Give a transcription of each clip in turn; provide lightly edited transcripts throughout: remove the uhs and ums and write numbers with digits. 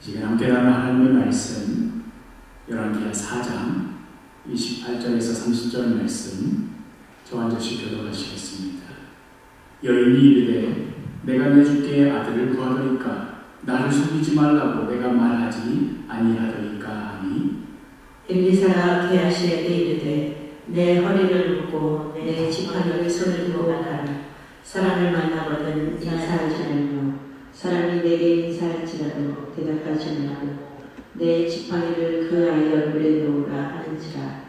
지금 함께 나눈 하나님의 말씀 열왕기하 4장 28절에서 30절 말씀 저와 같이 교독하시겠습니다. 여인이 이르되 내가 내 주께 아들을 구하리까 나를 속이지 말라고 내가 말하지 아니하리까 하니 엘리사가 게하시에게 이르되 내 허리를 묶고 내 지팡이를 손에 들고 가라. 사람을 만나거든 인사하지 말고 사람이 내게 인사할지라도 대답하지 말고 내 지팡이를 그 아이 얼굴에 놓으라 하는지라.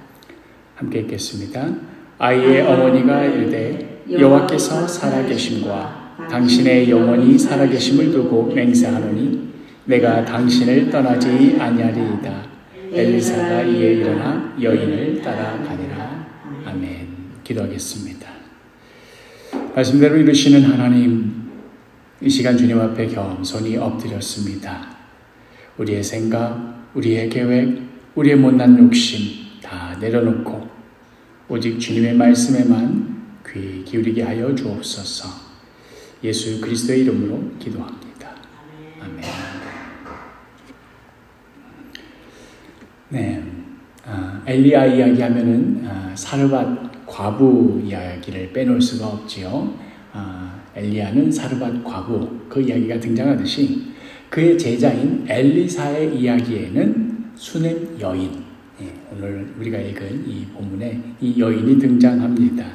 함께 읽겠습니다. 아이의 어머니가 이르되 여호와께서 살아계심과 당신의 영혼이 살아계심을 두고 맹세하노니 내가 당신을 떠나지 아니하리이다. 엘리사가 이에 일어나 여인을 따라가니라. 아멘. 기도하겠습니다. 말씀대로 이루시는 하나님, 이 시간 주님 앞에 겸손히 엎드렸습니다. 우리의 생각, 우리의 계획, 우리의 못난 욕심 다 내려놓고 오직 주님의 말씀에만 귀 기울이게 하여 주옵소서. 예수 그리스도의 이름으로 기도합니다. 아멘. 네, 엘리야 이야기하면은 사르밧 과부 이야기를 빼놓을 수가 없지요. 엘리야는 사르밧 과부 그 이야기가 등장하듯이 그의 제자인 엘리사의 이야기에는 수넴 여인, 오늘 우리가 읽은 이 본문에 이 여인이 등장합니다.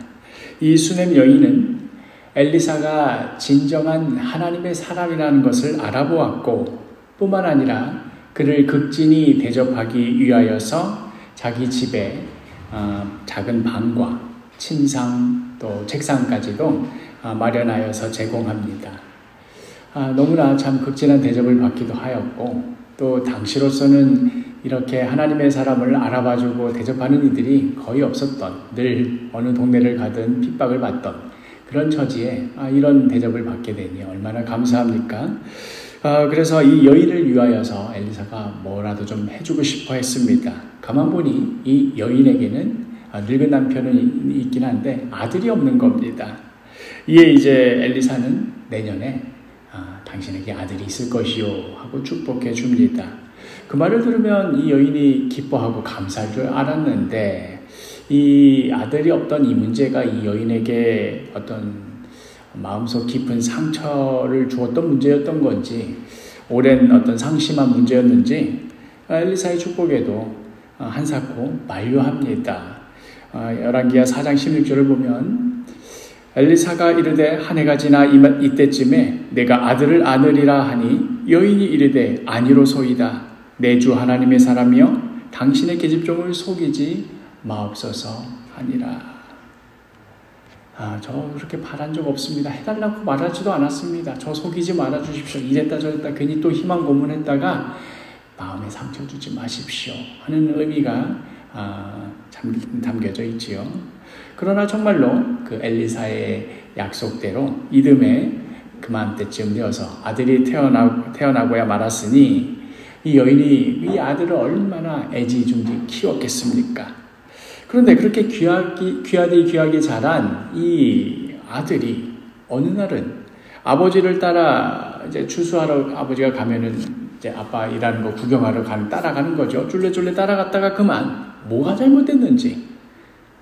이 수넴 여인은 엘리사가 진정한 하나님의 사람이라는 것을 알아보았고 뿐만 아니라 그를 극진히 대접하기 위하여서 자기 집에 작은 방과 침상 또 책상까지도 마련하여서 제공합니다. 너무나 참 극진한 대접을 받기도 하였고 또 당시로서는 이렇게 하나님의 사람을 알아봐주고 대접하는 이들이 거의 없었던, 늘 어느 동네를 가든 핍박을 받던 그런 처지에 이런 대접을 받게 되니 얼마나 감사합니까? 그래서 이 여인을 위하여서 엘리사가 뭐라도 좀 해주고 싶어 했습니다. 가만 보니 이 여인에게는 늙은 남편은 있긴 한데 아들이 없는 겁니다. 이에 이제 엘리사는 내년에 당신에게 아들이 있을 것이요 하고 축복해 줍니다. 그 말을 들으면 이 여인이 기뻐하고 감사할 줄 알았는데 이 아들이 없던 이 문제가 이 여인에게 어떤 마음속 깊은 상처를 주었던 문제였던 건지 오랜 어떤 상심한 문제였는지 엘리사의 축복에도 한사코 만류합니다. 열왕기하 4장 16절을 보면 엘리사가 이르되 한 해가 지나 이때쯤에 내가 아들을 안으리라 하니 여인이 이르되 아니로소이다. 내 주 하나님의 사람이여 당신의 계집종을 속이지 마옵소서 하니라. 저 그렇게 바란 적 없습니다. 해달라고 말하지도 않았습니다. 저 속이지 말아주십시오. 이랬다 저랬다 괜히 또 희망 고문했다가 마음에 상처 주지 마십시오 하는 의미가 담겨져 있지요. 그러나 정말로 그 엘리사의 약속대로 이듬해 그맘때쯤 되어서 아들이 태어나고야 말았으니 이 여인이 이 아들을 얼마나 애지중지 키웠겠습니까? 그런데 그렇게 귀하게 자란 이 아들이 어느 날은 아버지를 따라 이제 추수하러 아버지가 가면은 이제 아빠 일하는 거 구경하러 따라가는 거죠. 쫄래쫄래 따라갔다가 그만 뭐가 잘못됐는지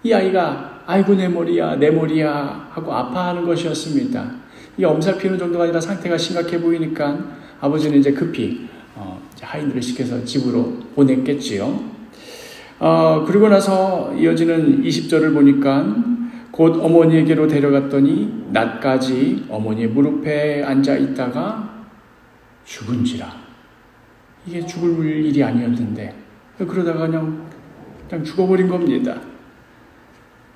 이 아이가 아이고 내 머리야 하고 아파하는 것이었습니다. 이 엄살 피우는 정도가 아니라 상태가 심각해 보이니까 아버지는 이제 급히 하인들을 시켜서 집으로 보냈겠지요. 그리고 나서 이어지는 20절을 보니까 곧 어머니에게로 데려갔더니 낮까지 어머니의 무릎에 앉아 있다가 죽은지라. 이게 죽을 일이 아니었는데 그러다가 그냥 죽어버린 겁니다.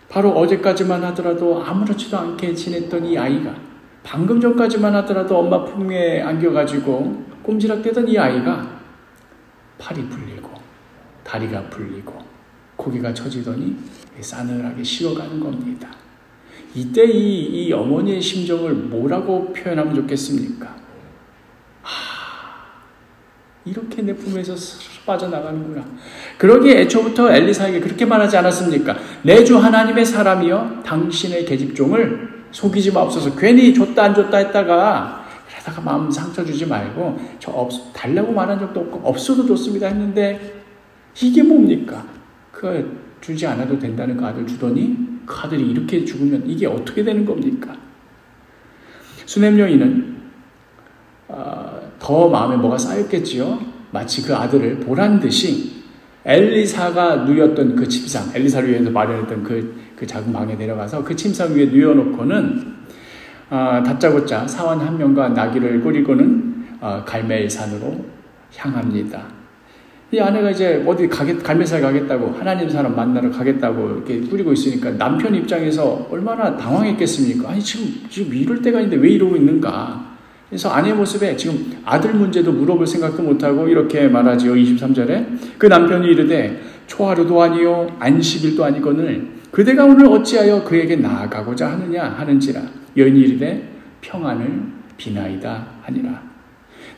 바로 어제까지만 하더라도 아무렇지도 않게 지냈던 이 아이가 방금 전까지만 하더라도 엄마 품에 안겨가지고 꼼지락대던 이 아이가 팔이 풀리고 다리가 풀리고 고개가 처지더니 싸늘하게 식어가는 겁니다. 이때 이 어머니의 심정을 뭐라고 표현하면 좋겠습니까? 이렇게 내 품에서 빠져나가는구나. 그러기에 애초부터 엘리사에게 그렇게 말하지 않았습니까? 내 주 하나님의 사람이여 당신의 계집종을 속이지 마옵소서. 괜히 줬다 안 줬다 했다가 게다가 마음 상처 주지 말고 달라고 말한 적도 없고 없어도 좋습니다 했는데 이게 뭡니까? 그 주지 않아도 된다는 그 아들 주더니 그 아들이 이렇게 죽으면 이게 어떻게 되는 겁니까? 수넴 여인은 더 마음에 뭐가 쌓였겠지요. 마치 그 아들을 보란 듯이 엘리사가 누였던 그 침상, 엘리사를 위해서 마련했던 그 작은 방에 내려가서 그 침상 위에 누워놓고는 다짜고짜 사원 한 명과 나귀를 꾸리고는 갈멜산으로 향합니다. 이 아내가 이제 어디 갈멜산 가겠다고, 하나님 사람 만나러 가겠다고 이렇게 꾸리고 있으니까 남편 입장에서 얼마나 당황했겠습니까? 아니 지금 이럴 때가 있는데 왜 이러고 있는가? 그래서 아내의 모습에 지금 아들 문제도 물어볼 생각도 못하고 이렇게 말하지요. 23절에 그 남편이 이르되 초하루도 아니요 안식일도 아니거늘 그대가 오늘 어찌하여 그에게 나아가고자 하느냐 하는지라. 여인이 이르되 평안을 비나이다 하니라.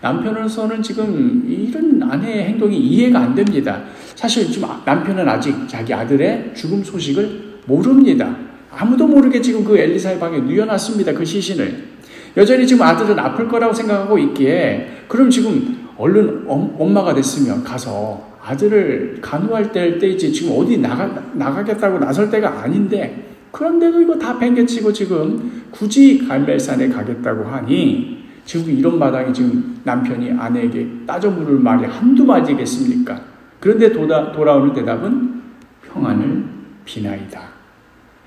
남편으로서는 지금 이런 아내의 행동이 이해가 안 됩니다. 사실 지금 남편은 아직 자기 아들의 죽음 소식을 모릅니다. 아무도 모르게 지금 그 엘리사의 방에 누워놨습니다. 그 시신을. 여전히 지금 아들은 아플 거라고 생각하고 있기에 그럼 지금 얼른 엄마가 됐으면 가서 아들을 간호할 때이지 지금 어디 나가겠다고 나설 때가 아닌데 그런데도 이거 다 팽개치고 지금 굳이 갈멜산에 가겠다고 하니 지금 이런 마당에 지금 남편이 아내에게 따져 물을 말이 한두 마디겠습니까? 그런데 돌아오는 대답은 평안을 비나이다.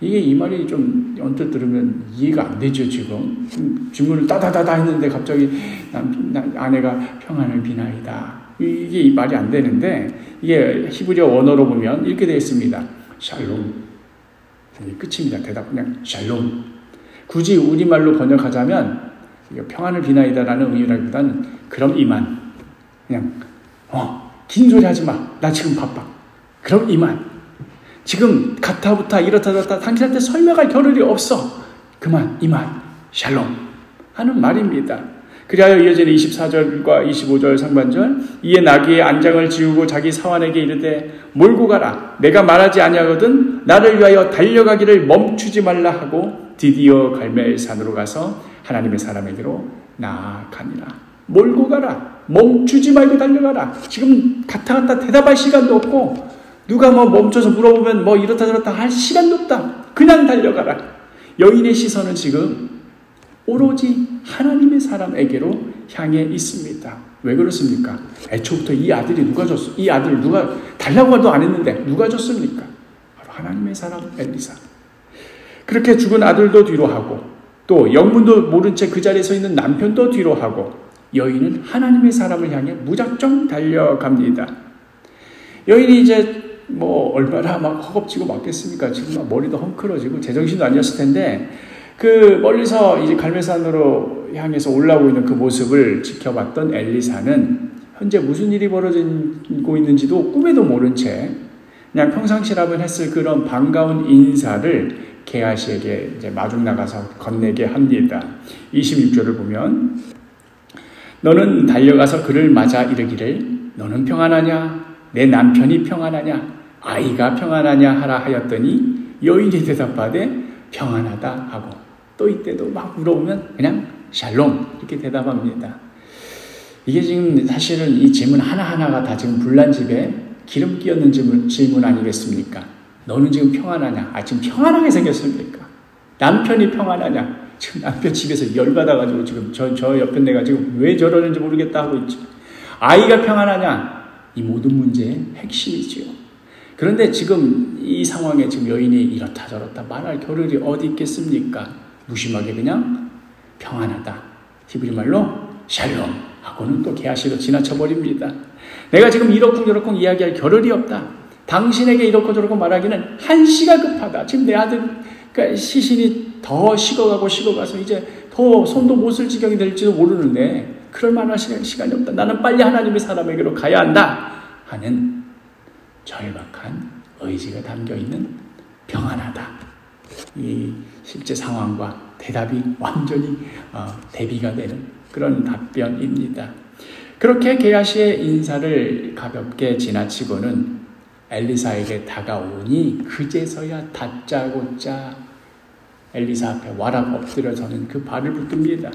이게 이 말이 좀 언뜻 들으면 이해가 안 되죠. 지금 질문을 따다다다 했는데 갑자기 아내가 평안을 비나이다. 이게 말이 안 되는데 이게 히브리어 원어로 보면 이렇게 되어 있습니다. 샬롬. 끝입니다. 대답 그냥 샬롬. 굳이 우리말로 번역하자면 평안을 비나이다라는 의미라기보다는 그럼 이만. 그냥 긴 소리 하지 마. 나 지금 바빠. 그럼 이만. 지금 가타부타 이렇다 저렇다 당신한테 설명할 겨를이 없어. 그만 이만 샬롬 하는 말입니다. 그리하여 이어지는 24절과 25절 상반절 이에 나귀의 안장을 지우고 자기 사환에게 이르되 몰고 가라. 내가 말하지 아니하거든 나를 위하여 달려가기를 멈추지 말라 하고 드디어 갈멜산으로 가서 하나님의 사람에게로 나아가니라. 몰고 가라. 멈추지 말고 달려가라. 지금 가타가타 대답할 시간도 없고 누가 멈춰서 물어보면 이렇다 저렇다 할 시간도 없다. 그냥 달려가라. 여인의 시선은 지금 오로지 하나님의 사람에게로 향해 있습니다. 왜 그렇습니까? 애초부터 이 아들이 누가 줬어? 이 아들을 누가 달라고 해도 안 했는데 누가 줬습니까? 바로 하나님의 사람 엘리사. 그렇게 죽은 아들도 뒤로 하고 또 영문도 모른 채 그 자리에 서 있는 남편도 뒤로 하고 여인은 하나님의 사람을 향해 무작정 달려갑니다. 여인이 이제 얼마나 막 허겁지겁 맞겠습니까? 지금 막 머리도 헝클어지고 제정신도 아니었을 텐데 그 멀리서 이제 갈멜산으로 향해서 올라오고 있는 그 모습을 지켜봤던 엘리사는 현재 무슨 일이 벌어지고 있는지도 꿈에도 모른 채 그냥 평상시라면 했을 그런 반가운 인사를 게하시에게 이제 마중 나가서 건네게 합니다. 26절을 보면 너는 달려가서 그를 맞아 이르기를 너는 평안하냐? 내 남편이 평안하냐? 아이가 평안하냐 하라 하였더니 여인이 대답하되 평안하다 하고 또 이때도 막 물어보면 그냥 샬롬 이렇게 대답합니다. 이게 지금 사실은 이 질문 하나하나가 다 지금 불난집에 기름 끼얹는 질문 아니겠습니까? 너는 지금 평안하냐? 지금 평안하게 생겼습니까? 남편이 평안하냐? 지금 남편 집에서 열받아가지고 지금 저 옆에 내가 지금 왜 저러는지 모르겠다 하고 있죠. 아이가 평안하냐? 이 모든 문제의 핵심이지요. 그런데 지금 이 상황에 지금 여인이 이렇다 저렇다 말할 겨를이 어디 있겠습니까? 무심하게 그냥 평안하다. 히브리 말로 샬롬 하고는 또 게하시로 지나쳐버립니다. 내가 지금 이러쿵저러쿵 이야기할 겨를이 없다. 당신에게 이렇고 저렇고 말하기는 한시가 급하다. 지금 내 아들 시신이 더 식어가서 이제 더 손도 못 쓸 지경이 될지도 모르는데 그럴 만한 시간이 없다. 나는 빨리 하나님의 사람에게로 가야 한다 하는 절박한 의지가 담겨있는 평안하다. 이 실제 상황과 대답이 완전히 대비가 되는 그런 답변입니다. 그렇게 게하시의 인사를 가볍게 지나치고는 엘리사에게 다가오니 그제서야 다짜고짜 엘리사 앞에 와락 엎드려서는 그 발을 붙듭니다.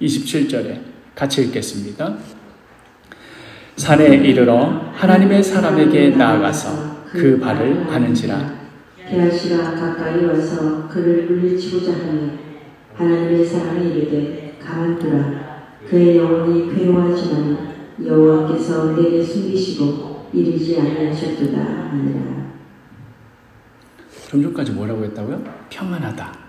27절에 같이 읽겠습니다. 산에 이르러 하나님의 사람에게 나아가서 그 발을 아는지라. 게하시가 가까이 와서 그를 물리치고자 하니 하나님의 사람이 이르되 가만두라. 그의 영혼이 괴로워하지만 여호와께서 내게 숨기시고 이르지 아니하셨도다 하니라. 좀 전까지 뭐라고 했다고요? 평안하다.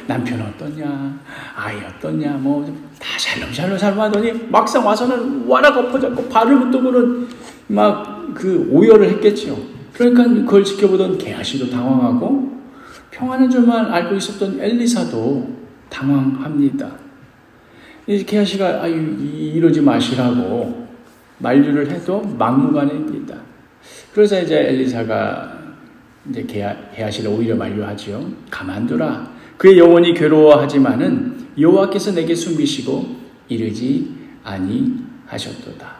남편 어떠냐, 아이 어떠냐, 뭐 다 샬롬 하더니 막상 와서는 와락 엎어잡고 발을 붙들고는 막 그 오열을 했겠죠. 그러니까 그걸 지켜보던 게하시도 당황하고 평안한 줄만 알고 있었던 엘리사도 당황합니다. 게하시가 이러지 마시라고 만류를 해도 막무가내입니다. 그래서 이제 엘리사가 이제 게하시를 오히려 만류하지요. 가만두라. 그의 영혼이 괴로워하지만은 여호와께서 내게 숨기시고 이르지 아니하셨도다.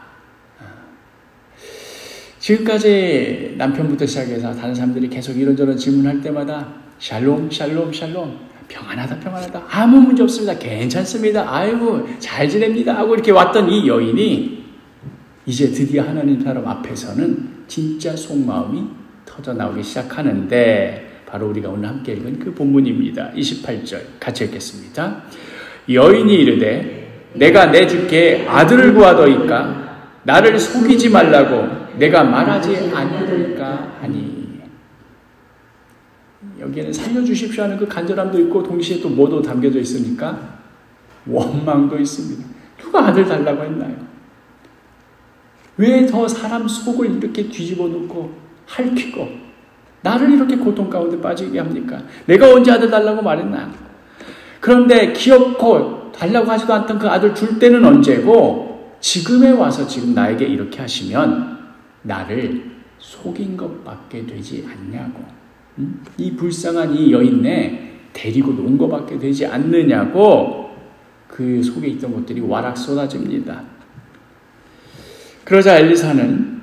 지금까지 남편부터 시작해서 다른 사람들이 계속 이런저런 질문할 때마다 샬롬 평안하다 아무 문제 없습니다. 괜찮습니다. 아이고 잘 지냅니다 하고 이렇게 왔던 이 여인이 이제 드디어 하나님 사람 앞에서는 진짜 속마음이 터져나오기 시작하는데 바로 우리가 오늘 함께 읽은 그 본문입니다. 28절 같이 읽겠습니다. 여인이 이르되 내가 내 주께 아들을 구하더이까 나를 속이지 말라고 내가 말하지 아니하더이까 하니. 여기에는 살려주십시오 하는 그 간절함도 있고 동시에 또 뭐도 담겨져 있으니까 원망도 있습니다. 누가 아들 달라고 했나요? 왜 더 사람 속을 이렇게 뒤집어 놓고 핥히고 나를 이렇게 고통 가운데 빠지게 합니까? 내가 언제 아들 달라고 말했나? 그런데 기어코 달라고 하지도 않던 그 아들 줄 때는 언제고 지금에 와서 지금 나에게 이렇게 하시면 나를 속인 것밖에 되지 않냐고. 이 불쌍한 이 여인네 데리고 논 것밖에 되지 않느냐고 그 속에 있던 것들이 와락 쏟아집니다. 그러자 엘리사는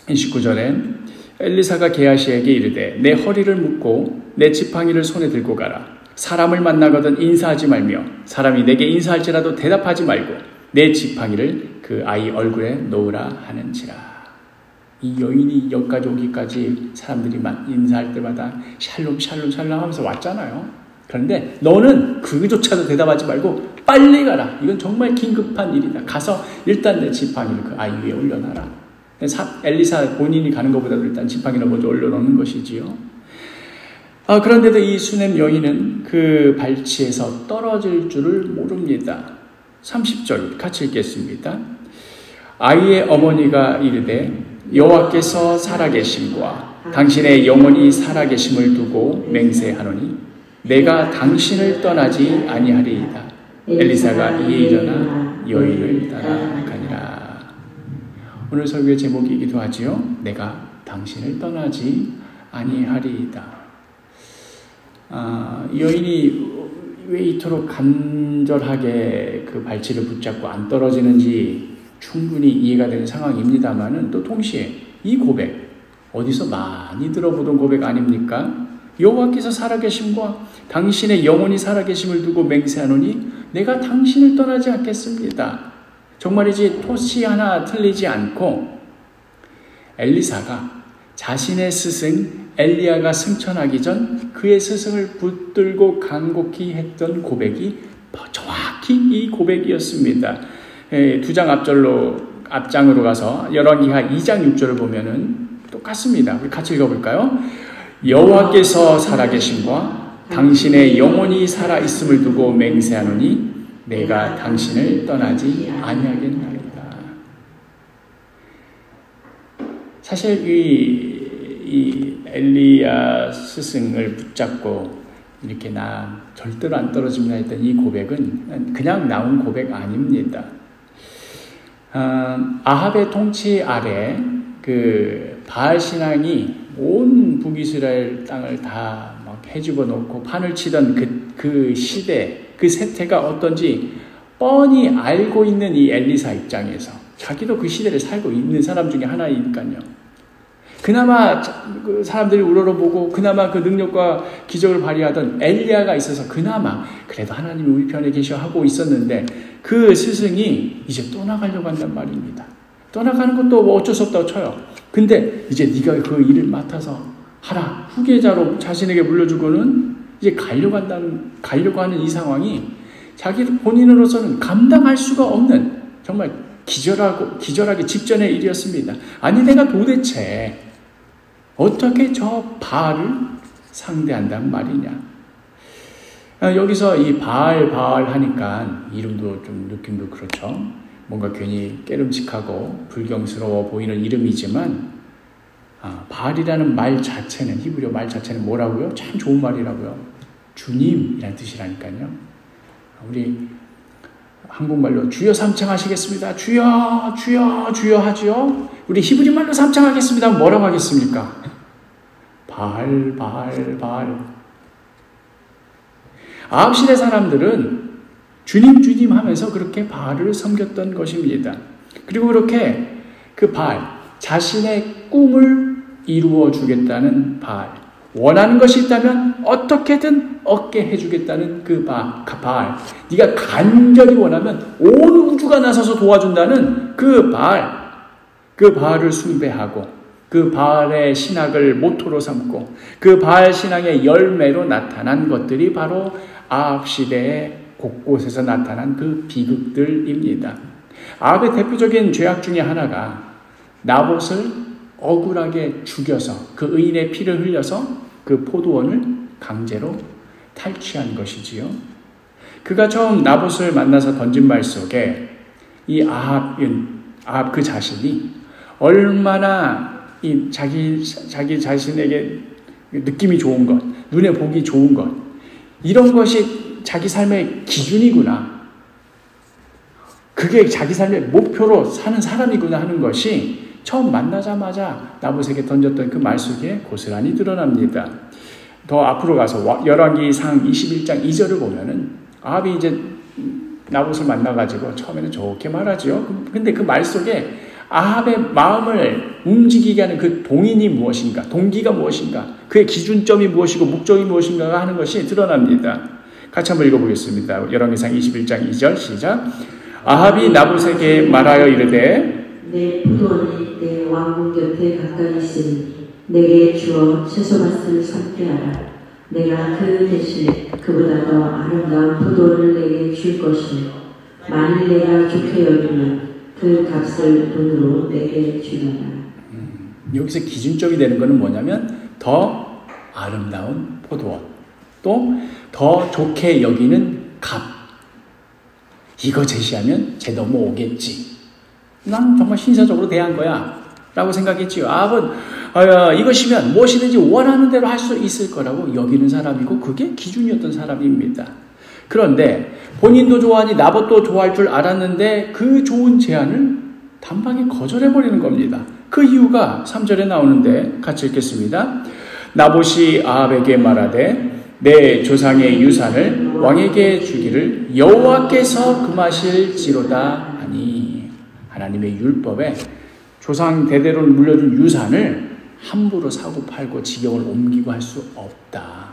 29절에 엘리사가 게하시에게 이르되 내 허리를 묶고 내 지팡이를 손에 들고 가라. 사람을 만나거든 인사하지 말며 사람이 내게 인사할지라도 대답하지 말고 내 지팡이를 그 아이 얼굴에 놓으라 하는지라. 이 여인이 여기까지 오기까지 사람들이 인사할 때마다 샬롬 하면서 왔잖아요. 그런데 너는 그조차도 대답하지 말고 빨리 가라. 이건 정말 긴급한 일이다. 가서 일단 내 지팡이를 그 아이 위에 올려놔라. 엘리사 본인이 가는 것보다도 일단 지팡이를 먼저 올려놓는 것이지요. 그런데도 이 수넴 여인은 그 발치에서 떨어질 줄을 모릅니다. 30절 같이 읽겠습니다. 아이의 어머니가 이르되 여호와께서 살아계심과 당신의 영혼이 살아계심을 두고 맹세하노니 내가 당신을 떠나지 아니하리이다. 엘리사가 이에 일어나 여인을 따라가니라. 오늘 설교의 제목이기도 하지요. 내가 당신을 떠나지 아니하리이다. 여인이 왜 이토록 간절하게 그 발치를 붙잡고 안 떨어지는지 충분히 이해가 되는 상황입니다만은 또 동시에 이 고백 어디서 많이 들어보던 고백 아닙니까? 여호와께서 살아계심과 당신의 영혼이 살아계심을 두고 맹세하노니 내가 당신을 떠나지 않겠습니다. 정말이지 토시 하나 틀리지 않고 엘리사가 자신의 스승 엘리야가 승천하기 전 그의 스승을 붙들고 간곡히 했던 고백이 정확히 이 고백이었습니다. 두 장 앞장으로 가서 열왕기하 2장 6절을 보면은 똑같습니다. 우리 같이 읽어볼까요? 여호와께서 살아계심과 당신의 영혼이 살아있음을 두고 맹세하노니 내가 당신을 떠나지 아니하겠나이다. 사실 이 엘리야 스승을 붙잡고 이렇게 나 절대로 안 떨어집니다 했던 이 고백은 그냥 나온 고백 아닙니다. 아합의 통치 아래 그 바알 신앙이 온 북이스라엘 땅을 다 막 해집어 놓고 판을 치던 그 시대, 그 세태가 어떤지 뻔히 알고 있는 이 엘리사 입장에서 자기도 그 시대를 살고 있는 사람 중에 하나이니까요. 그나마 그 사람들이 우러러보고 그나마 그 능력과 기적을 발휘하던 엘리야가 있어서 그나마 그래도 하나님이 우리 편에 계셔 하고 있었는데 그 스승이 이제 떠나가려고 한단 말입니다. 떠나가는 것도 뭐 어쩔 수 없다고 쳐요. 근데 이제 네가 그 일을 맡아서 하라. 후계자로 자신에게 물려주고는 이제 가려고 하는 이 상황이 자기 본인으로서는 감당할 수가 없는 정말 기절하기 직전의 일이었습니다. 아니 내가 도대체 어떻게 저 바알을 상대한단 말이냐. 여기서 이 바알 하니까 이름도 좀 느낌도 그렇죠. 뭔가 괜히 깨름직하고 불경스러워 보이는 이름이지만 바알이라는 말 자체는 히브리어 말 자체는 뭐라고요? 참 좋은 말이라고요. 주님이라는 뜻이라니까요. 우리 한국말로 주여 삼창하시겠습니다. 주여 주여 주여 하지요. 우리 히브리 말로 삼창하겠습니다. 뭐라고 하겠습니까? 바알. 아합 시대 사람들은 주님 하면서 그렇게 바알을 섬겼던 것입니다. 그리고 그렇게 그 바알, 자신의 꿈을 이루어 주겠다는 바알, 원하는 것이 있다면 어떻게든 얻게 해주겠다는 그 바알, 네가 간절히 원하면 온 우주가 나서서 도와준다는 그 바알을 숭배하고 그 바알의 신학을 모토로 삼고 그 바알 신앙의 열매로 나타난 것들이 바로 아합 시대의 곳곳에서 나타난 그 비극들입니다. 아합의 대표적인 죄악 중에 하나가 나봇을 억울하게 죽여서 그 의인의 피를 흘려서 그 포도원을 강제로 탈취한 것이지요. 그가 처음 나봇을 만나서 던진 말 속에 이 아합 그 자신이 얼마나 이 자기 자신에게 느낌이 좋은 것, 눈에 보기 좋은 것, 이런 것이 자기 삶의 기준이구나. 그게 자기 삶의 목표로 사는 사람이구나 하는 것이 처음 만나자마자 나봇에게 던졌던 그 말 속에 고스란히 드러납니다. 더 앞으로 가서 열왕기상 21장 2절을 보면은 아합이 이제 나봇을 만나가지고 처음에는 좋게 말하지요. 근데 그 말 속에 아합의 마음을 움직이게 하는 그 동인이 무엇인가, 동기가 무엇인가, 그의 기준점이 무엇이고 목적이 무엇인가가 하는 것이 드러납니다. 같이 한번 읽어보겠습니다. 열왕기상 21장 2절 시작. 아합이 나봇에게 말하여 이르되 내 포도원이 내 왕궁 곁에 가까이 있으니 내게 주어 채소밭을 삼게 하라. 내가 그 대신에 그보다 더 아름다운 포도원을 내게 줄 것이며 만일 내가 좋게 여기면 그 값을 돈으로 내게 주리라. 여기서 기준점이 되는 것은 뭐냐면 더 아름다운 포도원, 또 더 좋게 여기는 값. 이거 제시하면 쟤 넘어오겠지. 난 정말 신사적으로 대한 거야 라고 생각했지요. 아합은 이것이면 무엇이든지 원하는 대로 할 수 있을 거라고 여기는 사람이고 그게 기준이었던 사람입니다. 그런데 본인도 좋아하니 나봇도 좋아할 줄 알았는데 그 좋은 제안을 단박에 거절해버리는 겁니다. 그 이유가 3절에 나오는데 같이 읽겠습니다. 나봇이 아합에게 말하되 내 조상의 유산을 왕에게 주기를 여호와께서 금하실지로다 하니. 하나님의 율법에 조상 대대로 물려준 유산을 함부로 사고 팔고 지경을 옮기고 할 수 없다.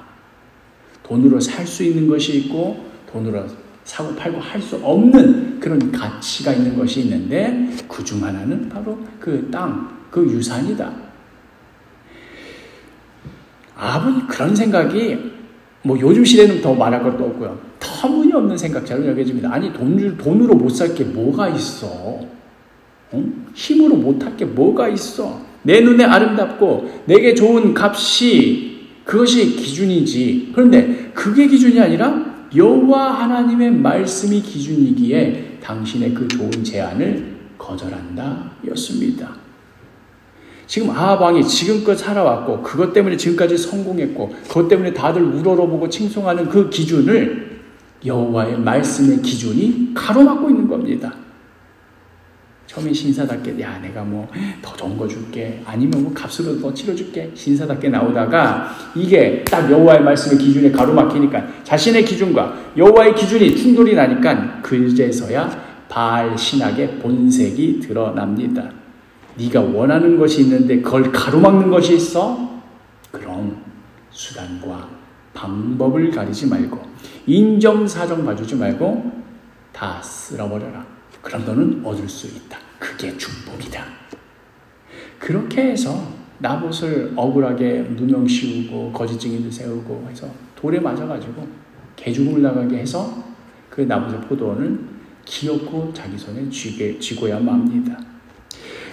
돈으로 살 수 있는 것이 있고 돈으로 사고 팔고 할 수 없는 그런 가치가 있는 것이 있는데 그 중 하나는 바로 그 땅, 그 유산이다. 아합은 그런 생각이 뭐 요즘 시대는 더 말할 것도 없고요. 터무니없는 생각처럼 여겨집니다. 아니 돈으로 못 살 게 뭐가 있어? 힘으로 못할 게 뭐가 있어? 내 눈에 아름답고 내게 좋은 값이 그것이 기준이지. 그런데 그게 기준이 아니라 여호와 하나님의 말씀이 기준이기에 당신의 그 좋은 제안을 거절한다 였습니다. 지금 아합 왕이 지금껏 살아왔고 그것 때문에 지금까지 성공했고 그것 때문에 다들 우러러보고 칭송하는 그 기준을 여호와의 말씀의 기준이 가로막고 있는 겁니다. 처음에 신사답게 야 내가 뭐 더 좋은 거 줄게 아니면 뭐 값으로 더 치러줄게 신사답게 나오다가 이게 딱 여호와의 말씀의 기준에 가로막히니까 자신의 기준과 여호와의 기준이 충돌이 나니까 그제서야 바알 신학의 본색이 드러납니다. 네가 원하는 것이 있는데 그걸 가로막는 것이 있어? 그럼 수단과 방법을 가리지 말고 인정사정 봐주지 말고 다 쓸어버려라. 그럼 너는 얻을 수 있다. 그게 축복이다. 그렇게 해서 나봇을 억울하게 누명 씌우고 거짓 증인을 세우고 해서 돌에 맞아가지고 개죽음을 나가게 해서 그 나봇의 포도원을 기어코 자기 손에 쥐고야만 합니다.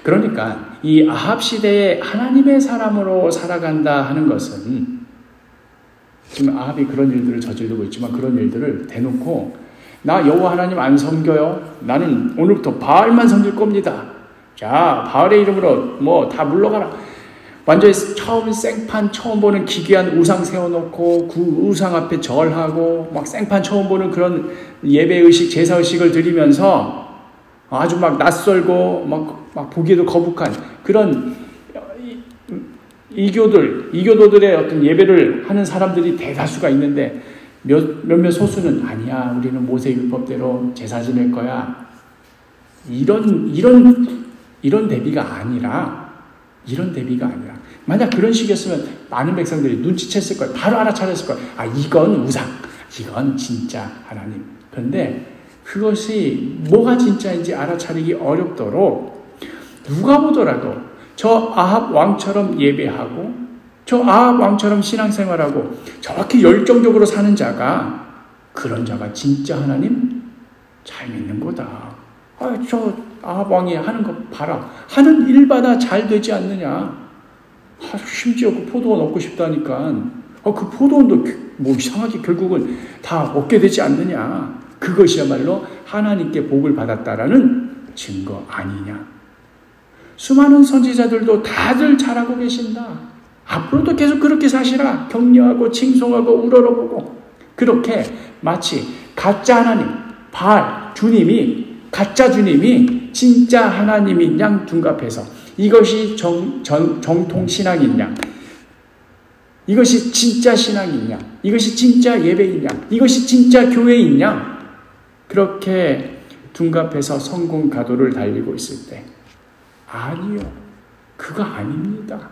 그러니까 이 아합 시대에 하나님의 사람으로 살아간다 하는 것은 지금 아합이 그런 일들을 저지르고 있지만 그런 일들을 대놓고 나 여호와 하나님 안 섬겨요. 나는 오늘부터 바알만 섬길 겁니다. 자, 바알의 이름으로 뭐 다 물러가라. 완전히 처음 생판 처음 보는 기괴한 우상 세워놓고 그 우상 앞에 절하고 막 생판 처음 보는 그런 예배의식 제사의식을 드리면서 아주 막 낯설고 막 보기에도 거북한 그런 이교도들의 어떤 예배를 하는 사람들이 대다수가 있는데 몇몇 소수는 아니야 우리는 모세율법대로 제사 지낼 거야 이런 대비가 아니라 만약 그런 식이었으면 많은 백성들이 눈치챘을 거예요. 바로 알아차렸을 거예요. 아, 이건 우상, 이건 진짜 하나님. 그런데 그것이 뭐가 진짜인지 알아차리기 어렵도록 누가 보더라도 저 아합 왕처럼 예배하고 저 아합 왕처럼 신앙생활하고 저렇게 열정적으로 사는 자가 그런 자가 진짜 하나님 잘 믿는 거다. 아, 저 아합 왕이 하는 거 봐라. 하는 일마다 잘 되지 않느냐. 심지어 그 포도원 얻고 싶다니까. 그 포도원도 뭐 이상하게 결국은 다 얻게 되지 않느냐. 그것이야말로 하나님께 복을 받았다라는 증거 아니냐. 수많은 선지자들도 다들 잘하고 계신다. 앞으로도 계속 그렇게 사시라. 격려하고 칭송하고 우러러보고 그렇게 마치 가짜 하나님, 바알 주님이 가짜 주님이 진짜 하나님인 양 둔갑해서 이것이 정통 신앙인 양, 이것이 진짜 신앙인 양, 이것이 진짜 예배인 양, 이것이 진짜 교회인 양 그렇게 둔갑해서 성공 가도를 달리고 있을 때 아니요, 그거 아닙니다.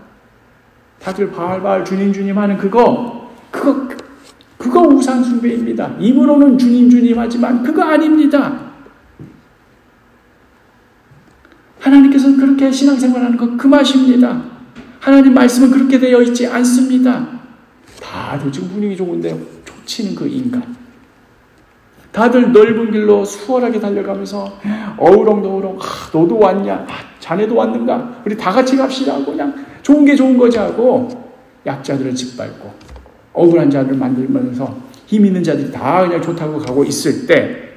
다들 바알 주님 하는 그거 우상 숭배입니다. 입으로는 주님 하지만 그거 아닙니다. 하나님께서는 그렇게 신앙생활하는 거 금하십니다. 하나님 말씀은 그렇게 되어 있지 않습니다. 다들 지금 분위기 좋은데 쫓치는 그 인간. 다들 넓은 길로 수월하게 달려가면서 어우렁더우렁 너도 왔냐? 자네도 왔는가? 우리 다 같이 갑시다 하고 그냥 좋은 게 좋은 거지 하고 약자들을 짓밟고 억울한 자들을 만들면서 힘 있는 자들이 다 그냥 좋다고 가고 있을 때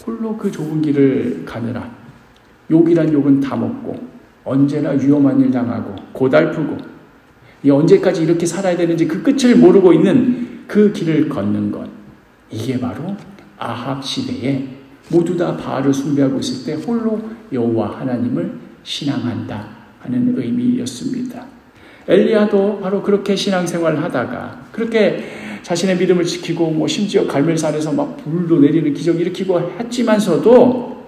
홀로 그 좁은 길을 가느라 욕이란 욕은 다 먹고 언제나 위험한 일 당하고 고달프고 언제까지 이렇게 살아야 되는지 그 끝을 모르고 있는 그 길을 걷는 것. 이게 바로 아합 시대에 모두 다 바알을 숭배하고 있을 때 홀로 여호와 하나님을 신앙한다 하는 의미였습니다. 엘리야도 바로 그렇게 신앙생활을 하다가 그렇게 자신의 믿음을 지키고 심지어 갈멜산에서 막 불도 내리는 기적을 일으키고 했지만서도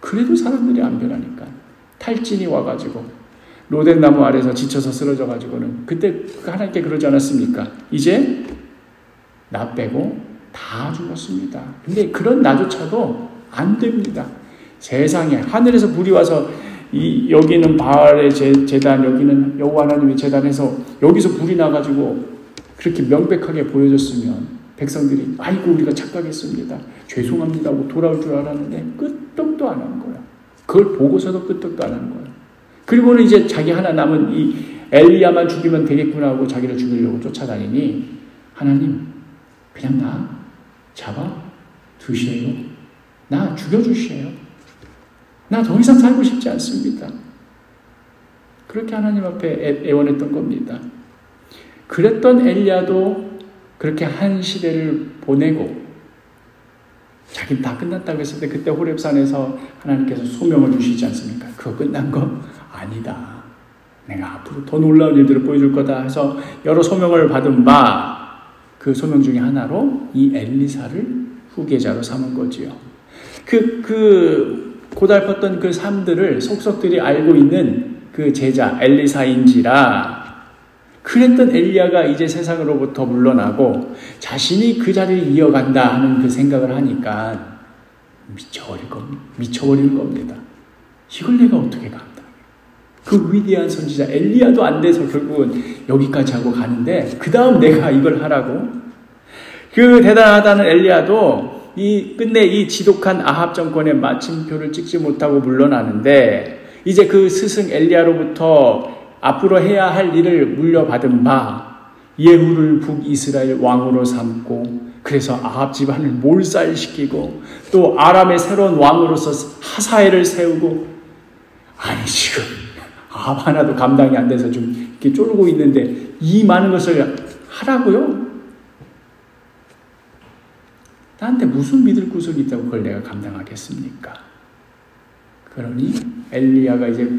그래도 사람들이 안 변하니까 탈진이 와가지고 로덴나무 아래서 지쳐서 쓰러져가지고는 그때 하나님께 그러지 않았습니까? 이제 나 빼고 다 죽었습니다. 근데 그런 나조차도 안 됩니다. 세상에 하늘에서 불이 와서 여기는 바알의 제단, 여기는 여호와 하나님의 제단에서 여기서 불이 나가지고 그렇게 명백하게 보여줬으면 백성들이 아이고 우리가 착각했습니다. 죄송합니다 하고 돌아올 줄 알았는데 끄떡도 안 하는 거야. 그걸 보고서도 끄떡도 안 하는 거야. 그리고는 이제 자기 하나 남은 이 엘리야만 죽이면 되겠구나 하고 자기를 죽이려고 쫓아다니니 하나님 그냥 나 잡아 두시에요. 나 죽여주시에요. 나 더 이상 살고 싶지 않습니다. 그렇게 하나님 앞에 애원했던 겁니다. 그랬던 엘리야도 그렇게 한 시대를 보내고 자기는 다 끝났다고 했을 때 그때 호렙산에서 하나님께서 소명을 주시지 않습니까? 그거 끝난 거 아니다. 내가 앞으로 더 놀라운 일들을 보여줄 거다 해서 여러 소명을 받은 바 그 소명 중에 하나로 이 엘리사를 후계자로 삼은 거지요. 그 고달팠던 그 삶들을 속속들이 알고 있는 그 제자 엘리사인지라 그랬던 엘리야가 이제 세상으로부터 물러나고 자신이 그 자리를 이어간다 하는 그 생각을 하니까 미쳐버리는 겁니다. 이걸 내가 어떻게 감당해? 그 위대한 선지자 엘리야도 안 돼서 결국은 여기까지 하고 가는데 그 다음 내가 이걸 하라고? 그 대단하다는 엘리야도 끝내 이 지독한 아합 정권의 마침표를 찍지 못하고 물러나는데 이제 그 스승 엘리야로부터 앞으로 해야 할 일을 물려받은 바 예후를 북이스라엘 왕으로 삼고 그래서 아합 집안을 몰살시키고 또 아람의 새로운 왕으로서 하사엘을 세우고 아니 지금 아합 하나도 감당이 안 돼서 좀 이렇게 쫄고 있는데 이 많은 것을 하라고요? 나한테 무슨 믿을 구석이 있다고 그걸 내가 감당하겠습니까? 그러니 엘리야가 이제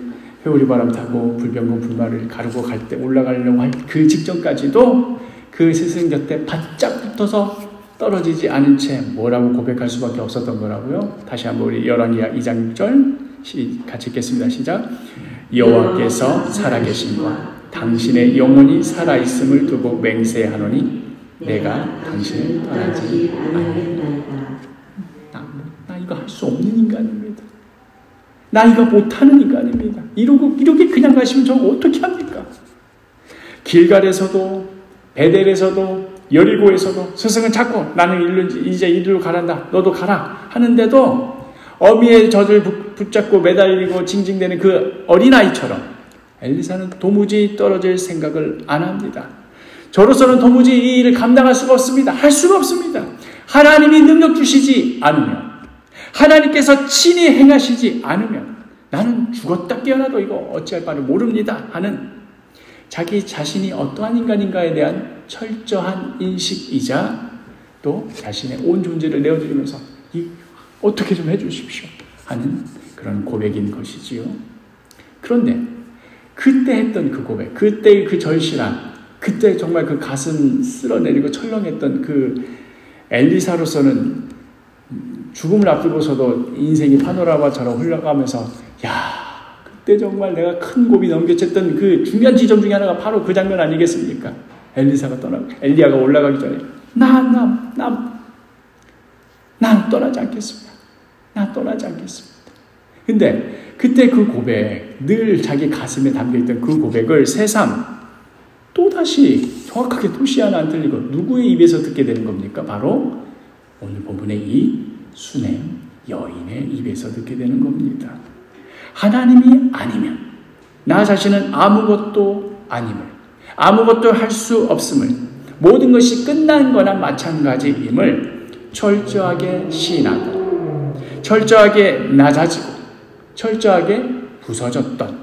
회오리 바람 타고 불병건 불말을 가르고 갈 때 올라가려고 할 그 직전까지도 그 스승 곁에 바짝 붙어서 떨어지지 않은 채 뭐라고 고백할 수밖에 없었던 거라고요. 다시 한번 우리 열왕기하 2장 6절 같이 읽겠습니다. 시작. 여호와께서 살아계심과 당신의 영혼이 살아있음을 두고 맹세하노니 내가 당신을 떠나지 않겠나이다. 나 이거 할 수 없는 인간입니다. 나 이거 못하는 인간입니다. 이렇게 그냥 가시면 저 어떻게 합니까? 길갈에서도 베델에서도 여리고에서도 스승은 자꾸 나는 이제 이리로 가란다. 너도 가라 하는데도 어미의 젖을 붙잡고 매달리고 징징대는 그 어린아이처럼 엘리사는 도무지 떨어질 생각을 안 합니다. 저로서는 도무지 이 일을 감당할 수가 없습니다. 할 수가 없습니다. 하나님이 능력 주시지 않으면 하나님께서 친히 행하시지 않으면 나는 죽었다 깨어나도 이거 어찌할 바를 모릅니다 하는 자기 자신이 어떠한 인간인가에 대한 철저한 인식이자 또 자신의 온 존재를 내어드리면서 어떻게 좀 해주십시오 하는 그런 고백인 것이지요. 그런데 그때 했던 그 고백, 그때의 그 절실함, 그때 정말 그 가슴 쓸어내리고 철렁했던 그 엘리사로서는 죽음을 앞두고서도 인생이 파노라마처럼 흘러가면서 그때 정말 내가 큰 고비 넘겨쳤던 그 중요한 지점 중에 하나가 바로 그 장면 아니겠습니까? 엘리야가 올라가기 전에 난 떠나지 않겠습니다. 난 떠나지 않겠습니다. 근데 그때 그 고백, 늘 자기 가슴에 담겨있던 그 고백을 새삼 또다시 정확하게 토시 하나 안 틀리고 누구의 입에서 듣게 되는 겁니까? 바로 오늘 본문의 이 수넴 여인의 입에서 듣게 되는 겁니다. 하나님이 아니면 나 자신은 아무것도 아님을, 아무것도 할 수 없음을, 모든 것이 끝난 거나 마찬가지임을 철저하게 시인하고 철저하게 낮아지고 철저하게 부서졌던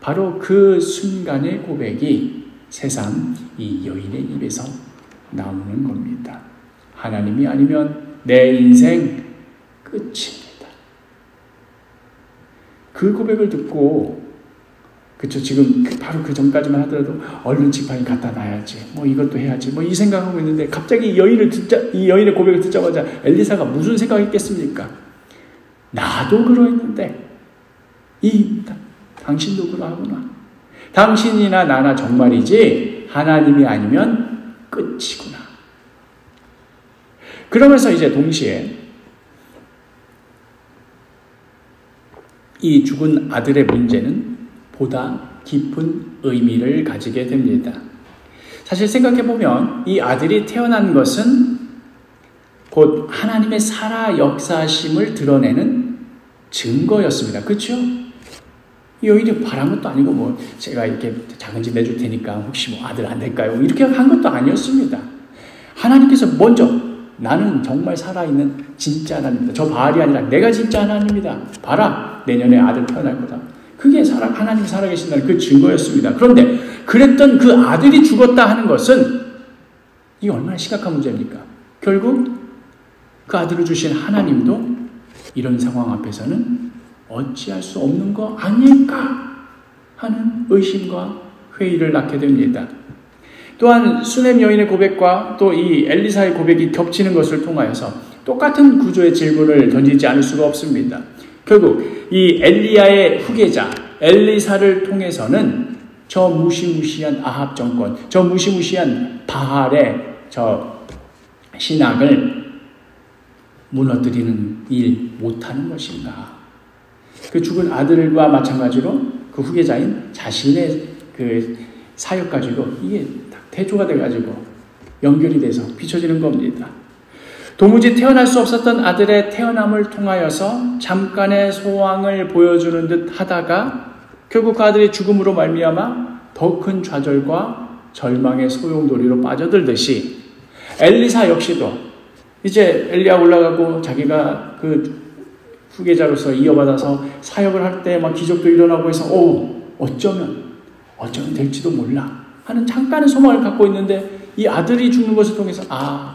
바로 그 순간의 고백이 새삼 이 여인의 입에서 나오는 겁니다. 하나님이 아니면 내 인생 끝입니다. 그 고백을 듣고 지금 바로 그 전까지만 하더라도 얼른 지팡이 갖다 놔야지, 이것도 해야지, 이 생각하고 있는데 갑자기 이 여인의 고백을 듣자마자 엘리사가 무슨 생각했겠습니까? 나도 그러했는데 당신도 그러하구나. 당신이나 나나 정말이지 하나님이 아니면 끝이구나. 그러면서 이제 동시에 이 죽은 아들의 문제는 보다 깊은 의미를 가지게 됩니다. 사실 생각해보면 이 아들이 태어난 것은 곧 하나님의 살아 역사심을 드러내는 증거였습니다. 그렇죠? 이 여인이 바란 것도 아니고 제가 이렇게 작은 집 내줄 테니까 혹시 아들 안 될까요? 이렇게 한 것도 아니었습니다. 하나님께서 먼저 나는 정말 살아있는 진짜 하나님이다. 저 바알이 아니라 내가 진짜 하나님이다. 봐라, 내년에 아들 태어날 거다. 그게 하나님이 살아계신다는 그 증거였습니다. 그런데 그랬던 그 아들이 죽었다 하는 것은 이게 얼마나 심각한 문제입니까? 결국 그 아들을 주신 하나님도 이런 상황 앞에서는 어찌할 수 없는 거 아닐까 하는 의심과 회의를 낳게 됩니다. 또한 수넴 여인의 고백과 또 이 엘리사의 고백이 겹치는 것을 통하여서 똑같은 구조의 질문을 던지지 않을 수가 없습니다. 결국 이 엘리야의 후계자 엘리사를 통해서는 저 무시무시한 아합 정권, 저 무시무시한 바알의 저 신학을 무너뜨리는 일 못하는 것인가. 그 죽은 아들과 마찬가지로 그 후계자인 자신의 그 사역 가지고 이게 대조가 돼가지고 연결이 돼서 비춰지는 겁니다. 도무지 태어날 수 없었던 아들의 태어남을 통하여서 잠깐의 소망을 보여주는 듯 하다가 결국 그 아들의 죽음으로 말미암아 더 큰 좌절과 절망의 소용돌이로 빠져들듯이 엘리사 역시도 이제 엘리야 올라가고 자기가 그 후계자로서 이어받아서 사역을 할 때 막 기적도 일어나고 해서 어쩌면 될지도 몰라 하는 잠깐의 소망을 갖고 있는데 이 아들이 죽는 것을 통해서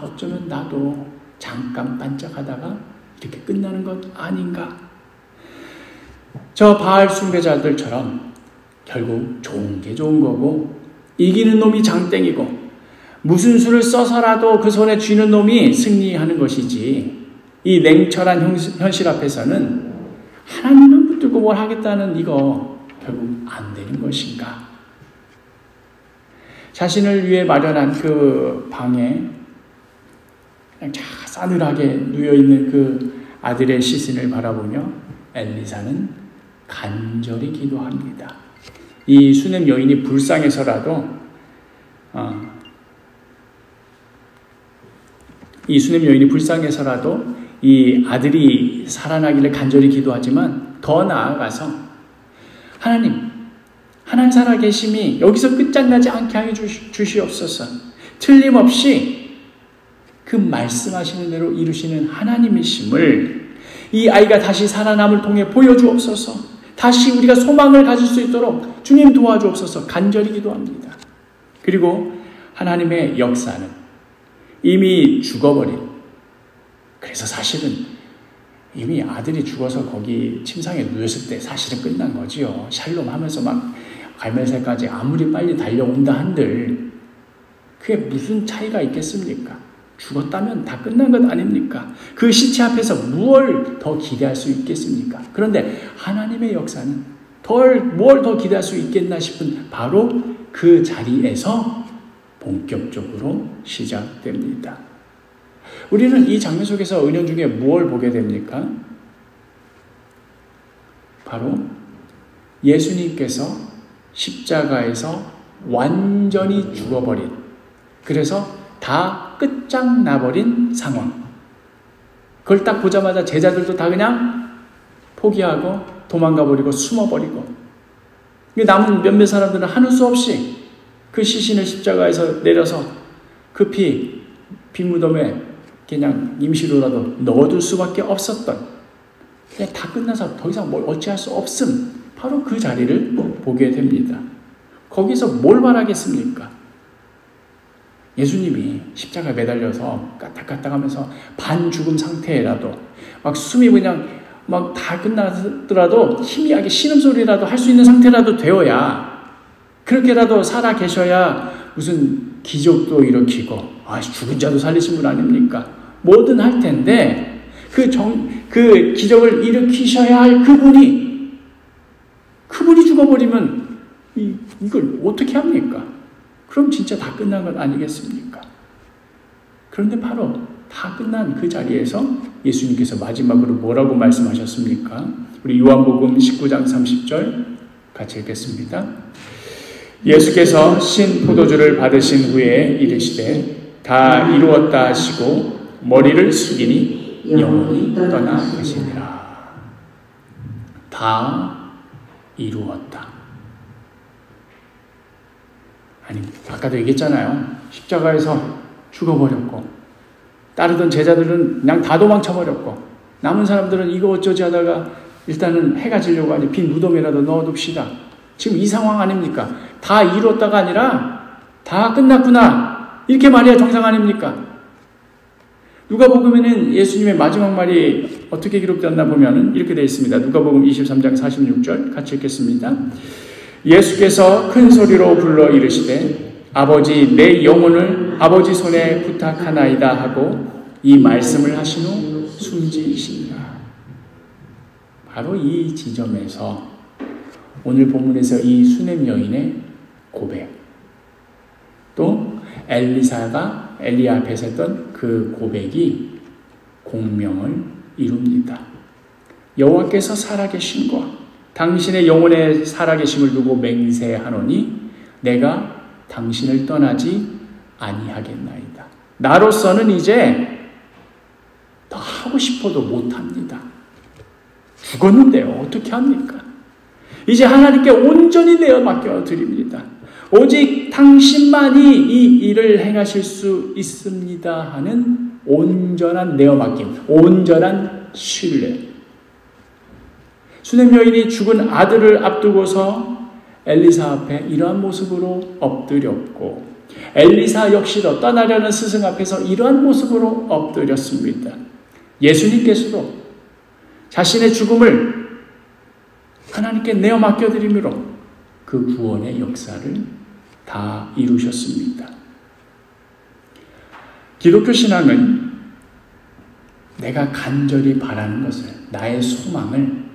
어쩌면 나도 잠깐 반짝하다가 이렇게 끝나는 것 아닌가. 저 바알 숭배자들처럼 결국 좋은 게 좋은 거고 이기는 놈이 장땡이고 무슨 수를 써서라도 그 손에 쥐는 놈이 승리하는 것이지, 이 냉철한 현실 앞에서는 하나님만 붙들고 뭘 하겠다는 이거 결국 안 되는 것인가. 자신을 위해 마련한 그 방에 그냥 싸늘하게 누워있는 그 아들의 시신을 바라보며 엘리사는 간절히 기도합니다. 이 수넴 여인이 불쌍해서라도 이 아들이 살아나기를 간절히 기도하지만 더 나아가서 하나님 살아계심이 여기서 끝장나지 않게 하여 주시옵소서. 틀림없이 그 말씀하시는 대로 이루시는 하나님이심을 이 아이가 다시 살아남을 통해 보여주옵소서. 다시 우리가 소망을 가질 수 있도록 주님 도와주옵소서 간절히 기도합니다. 그리고 하나님의 역사는 이미 죽어버린, 그래서 사실은 이미 아들이 죽어서 거기 침상에 누웠을 때 사실은 끝난 거지요. 샬롬 하면서 막 갈멜살까지 아무리 빨리 달려온다 한들 그게 무슨 차이가 있겠습니까? 죽었다면 다 끝난 것 아닙니까? 그 시체 앞에서 무엇을 더 기대할 수 있겠습니까? 그런데 하나님의 역사는 뭘 더 기대할 수 있겠나 싶은 바로 그 자리에서 본격적으로 시작됩니다. 우리는 이 장면 속에서 은연중에 무엇을 보게 됩니까? 바로 예수님께서 십자가에서 완전히 죽어버린, 그래서 다 끝장나버린 상황. 그걸 딱 보자마자 제자들도 다 그냥 포기하고 도망가버리고 숨어버리고, 남은 몇몇 사람들은 하는 수 없이 그 시신을 십자가에서 내려서 급히 빈무덤에 그냥 임시로라도 넣어둘 수밖에 없었던, 그냥 다 끝나서 더 이상 뭘 어찌할 수 없음, 바로 그 자리를 보게 됩니다. 거기서 뭘 말하겠습니까? 예수님이 십자가에 매달려서 까딱까딱하면서 반죽음 상태라도 막 숨이 그냥 막 다 끝나더라도 희미하게 신음소리라도 할 수 있는 상태라도 되어야, 그렇게라도 살아 계셔야 무슨 기적도 일으키고 죽은 자도 살리신 분 아닙니까? 뭐든 할 텐데 그 기적을 일으키셔야 할 그분이 죽어버리면 이걸 어떻게 합니까? 그럼 진짜 다 끝난 것 아니겠습니까? 그런데 바로 다 끝난 그 자리에서 예수님께서 마지막으로 뭐라고 말씀하셨습니까? 우리 요한복음 19장 30절 같이 읽겠습니다. 예수께서 신 포도주를 받으신 후에 이르시되 다 이루었다 하시고 머리를 숙이니 영원히 떠나 가시니라. 다 이루었다. 아니, 아까도 얘기했잖아요. 십자가에서 죽어버렸고 따르던 제자들은 그냥 다 도망쳐버렸고 남은 사람들은 이거 어쩌지 하다가 일단은 해가 지려고 하니 빈 무덤에라도 넣어둡시다. 지금 이 상황 아닙니까? 다 이뤘다가 아니라 다 끝났구나, 이렇게 말해야 정상 아닙니까? 누가복음에는 예수님의 마지막 말이 어떻게 기록되었나 보면 이렇게 되어 있습니다. 누가복음 23장 46절 같이 읽겠습니다. 예수께서 큰 소리로 불러 이르시되 아버지, 내 영혼을 아버지 손에 부탁하나이다 하고 이 말씀을 하신 후 숨지시니라. 바로 이 지점에서 오늘 본문에서 이 수넴 여인의 고백, 또 엘리사가 엘리야 앞에서 했던 그 고백이 공명을 이룹니다. 여호와께서 살아계심과 당신의 영혼의 살아계심을 두고 맹세하노니 내가 당신을 떠나지 아니하겠나이다. 나로서는 이제 더 하고 싶어도 못합니다. 죽었는데요. 어떻게 합니까? 이제 하나님께 온전히 내어 맡겨드립니다. 오직 당신만이 이 일을 행하실 수 있습니다 하는 온전한 내어 맡김, 온전한 신뢰. 수넴 여인이 죽은 아들을 앞두고서 엘리사 앞에 이러한 모습으로 엎드렸고, 엘리사 역시도 떠나려는 스승 앞에서 이러한 모습으로 엎드렸습니다. 예수님께서도 자신의 죽음을 하나님께 내어 맡겨드림으로 그 구원의 역사를 다 이루셨습니다. 기독교 신앙은 내가 간절히 바라는 것을, 나의 소망을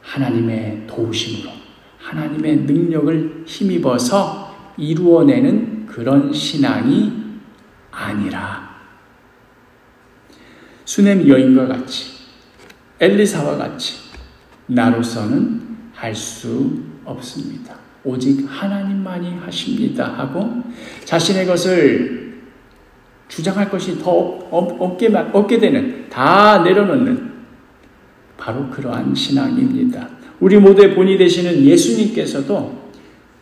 하나님의 도우심으로, 하나님의 능력을 힘입어서 이루어내는 그런 신앙이 아니라 수넴 여인과 같이, 엘리사와 같이 나로서는 할 수 없습니다. 오직 하나님만이 하십니다 하고 자신의 것을 주장할 것이 더 없게 되는, 다 내려놓는 바로 그러한 신앙입니다. 우리 모두의 본이 되시는 예수님께서도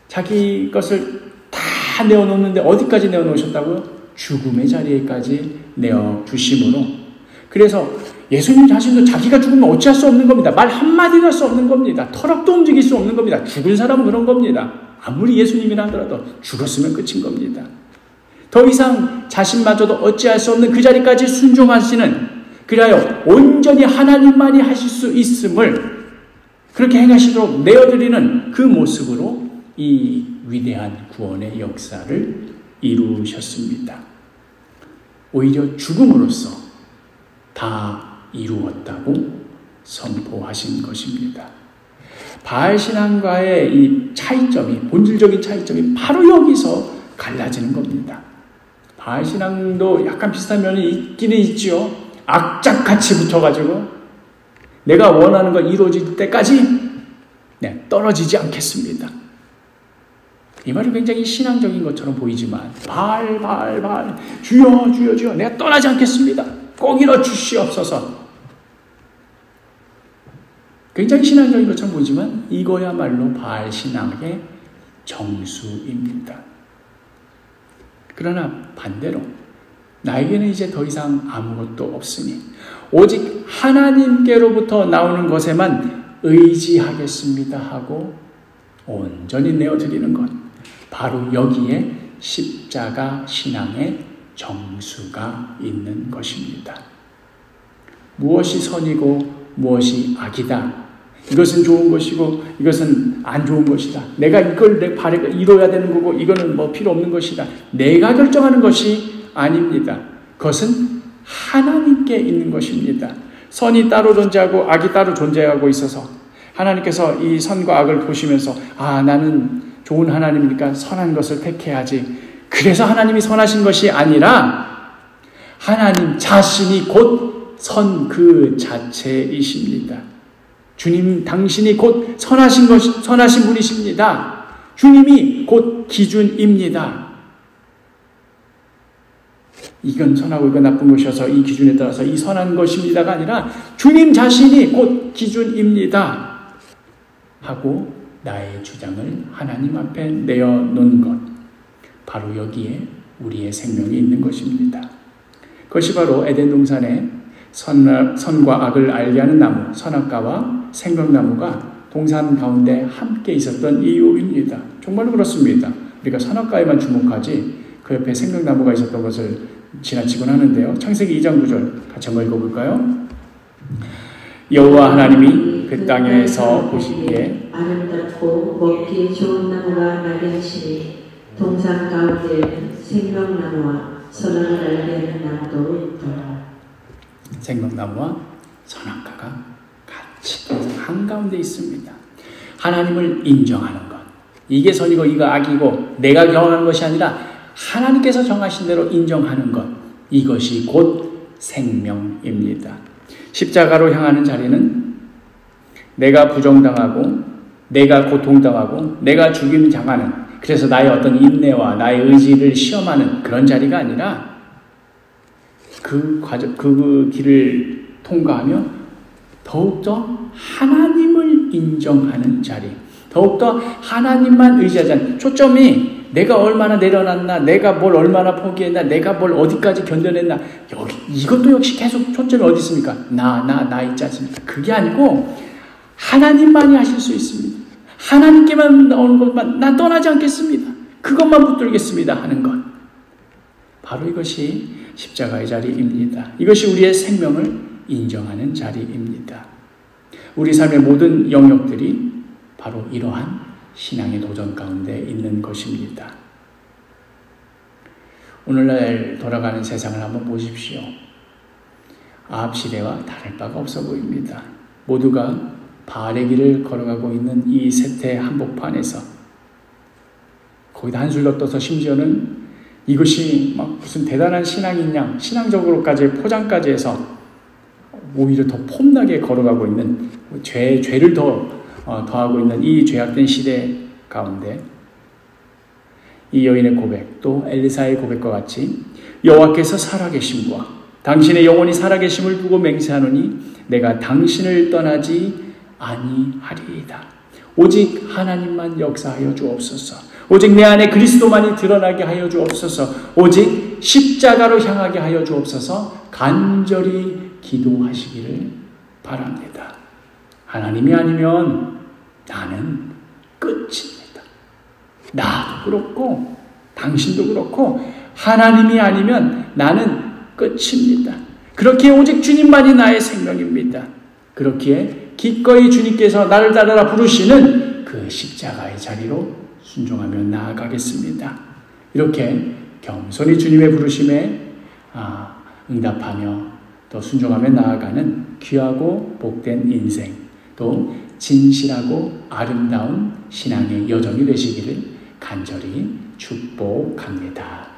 자기 것을 다 내어놓는데 어디까지 내어놓으셨다고요? 죽음의 자리에까지 내어주심으로. 그래서 예수님 자신도 자기가 죽으면 어찌할 수 없는 겁니다. 말 한마디도 할 수 없는 겁니다. 털럭도 움직일 수 없는 겁니다. 죽은 사람은 그런 겁니다. 아무리 예수님이라 하더라도 죽었으면 끝인 겁니다. 더 이상 자신마저도 어찌할 수 없는 그 자리까지 순종하시는, 그리하여 온전히 하나님만이 하실 수 있음을 그렇게 행하시도록 내어드리는 그 모습으로 이 위대한 구원의 역사를 이루셨습니다. 오히려 죽음으로써 다 이루었다고 선포하신 것입니다. 바알 신앙과의 이 차이점이, 본질적인 차이점이 바로 여기서 갈라지는 겁니다. 바알 신앙도 약간 비슷한 면이 있기는 있지요. 악착같이 붙어가지고 내가 원하는 거 이루어질 때까지 떨어지지 않겠습니다. 이 말이 굉장히 신앙적인 것처럼 보이지만 바알 주여 주여 주여 내가 떠나지 않겠습니다. 꼭 이뤄 주시옵소서. 굉장히 신앙적인 것처럼 보이지만 이거야말로 바알 신앙의 정수입니다. 그러나 반대로 나에게는 이제 더 이상 아무것도 없으니 오직 하나님께로부터 나오는 것에만 의지하겠습니다 하고 온전히 내어드리는 것, 바로 여기에 십자가 신앙의 정수가 있는 것입니다. 무엇이 선이고 무엇이 악이다, 이것은 좋은 것이고 이것은 안 좋은 것이다, 내가 이걸 내 발에 이뤄야 되는 거고 이거는 뭐 필요 없는 것이다, 내가 결정하는 것이 아닙니다. 그것은 하나님께 있는 것입니다. 선이 따로 존재하고 악이 따로 존재하고 있어서 하나님께서 이 선과 악을 보시면서 나는 좋은 하나님이니까 선한 것을 택해야지, 그래서 하나님이 선하신 것이 아니라 하나님 자신이 곧 선 그 자체이십니다. 주님 당신이 곧 선하신 분이십니다. 주님이 곧 기준입니다. 이건 선하고 이건 나쁜 것이어서 이 기준에 따라서 이 선한 것입니다가 아니라 주님 자신이 곧 기준입니다 하고 나의 주장을 하나님 앞에 내어놓은 것, 바로 여기에 우리의 생명이 있는 것입니다. 그것이 바로 에덴 동산에 선과 악을 알게 하는 나무, 선악과와 생명나무가 동산 가운데 함께 있었던 이유입니다. 정말로 그렇습니다. 우리가 선악과에만 주목하지 그 옆에 생명나무가 있었던 것을 지나치곤 하는데요. 창세기 2장 9절 같이 한번 읽어볼까요? 여호와 하나님이 그 땅에서 보시기에 아름답고 먹기 좋은 나무가 나게 하시니 동산 가운데에는 생명나무와 선악을 알게 하는 나무도 있더라. 생명나무와 선악과가 같이 십계명 한가운데 있습니다. 하나님을 인정하는 것. 이게 선이고 이거 악이고 내가 경험하는 것이 아니라 하나님께서 정하신 대로 인정하는 것. 이것이 곧 생명입니다. 십자가로 향하는 자리는 내가 부정당하고 내가 고통당하고 내가 죽임 당하는, 그래서 나의 어떤 인내와 나의 의지를 시험하는 그런 자리가 아니라 그 길을 통과하며 더욱더 하나님을 인정하는 자리, 더욱더 하나님만 의지하자는, 초점이 내가 얼마나 내려놨나, 내가 뭘 얼마나 포기했나, 내가 뭘 어디까지 견뎌냈나, 이것도 역시 계속 초점이 어디 있습니까? 나 있지 않습니까? 그게 아니고 하나님만이 하실 수 있습니다. 하나님께만 나오는 것만, 난 떠나지 않겠습니다. 그것만 붙들겠습니다 하는 것. 바로 이것이 십자가의 자리입니다. 이것이 우리의 생명을 인정하는 자리입니다. 우리 삶의 모든 영역들이 바로 이러한 신앙의 도전 가운데 있는 것입니다. 오늘날 돌아가는 세상을 한번 보십시오. 아합 시대와 다를 바가 없어 보입니다. 모두가 바알의 길을 걸어가고 있는 이 세태 한복판에서 거기다 한술 더 떠서 심지어는 이것이 막 무슨 대단한 신앙인 양, 신앙적으로까지 포장까지 해서 오히려 더 폼나게 걸어가고 있는, 죄를 더하고 있는 이 죄악된 시대 가운데 이 여인의 고백, 또 엘리사의 고백과 같이 여호와께서 살아계심과 당신의 영혼이 살아계심을 두고 맹세하노니 내가 당신을 떠나지 아니하리이다. 오직 하나님만 역사하여 주옵소서. 오직 내 안에 그리스도만이 드러나게 하여 주옵소서. 오직 십자가로 향하게 하여 주옵소서. 간절히 기도하시기를 바랍니다. 하나님이 아니면 나는 끝입니다. 나도 그렇고 당신도 그렇고 하나님이 아니면 나는 끝입니다. 그렇기에 오직 주님만이 나의 생명입니다. 그렇기에 기꺼이 주님께서 나를 따르라 부르시는 그 십자가의 자리로 순종하며 나아가겠습니다. 이렇게 겸손히 주님의 부르심에 응답하며 또 순종하며 나아가는 귀하고 복된 인생, 또 진실하고 아름다운 신앙의 여정이 되시기를 간절히 축복합니다.